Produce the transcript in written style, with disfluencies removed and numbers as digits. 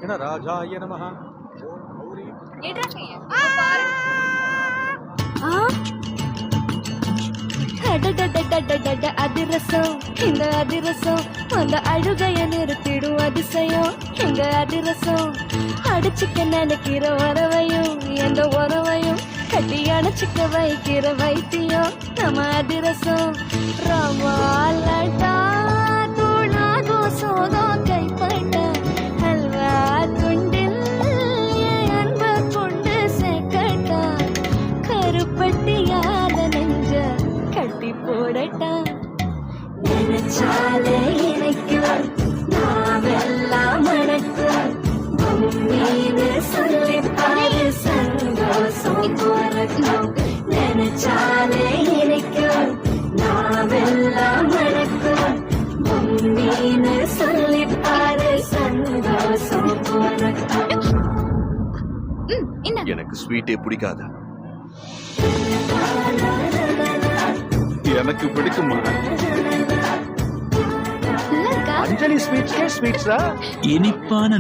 ராஜாய நமஹ. ஓம் கௌரி அதிரசம் இந்த அதிரசம் அந்த அழுகைய நிறுத்திடும் அதிசயம் எங்க அதிரசம் அடிச்சுக்க நினைக்கிற வரவையும் எந்த உறவையும் கட்டி அணைச்சிக்க வைக்கிற வைத்தியம் நம்ம அதிரசம் ரவாலட்டா தூளாகோ சோதோ கைப்பட்ட ஹல்வா துண்டில் அன்ப கொண்டு சேர்க்கட்டா கருப்பட்டியாத நெஞ்ச கட்டி போடட்டா நினைச்சாலே இணைக்கும் நாவெல்லாம் மணக்கும் மீது சொல்லி பாரு சந்தோஷம் போறக்கும் நினைச்சாலே இணைக்கும் நாவெல்லாம் மணக்கும் மீது சொல்லி பாரு சந்தோஷம் போறக்கும். எனக்கு ஸ்வீட்டே பிடிக்காது. எனக்கு பிடிக்குமா? அஞ்சலி ஸ்வீட்ஸா? இனிப்பான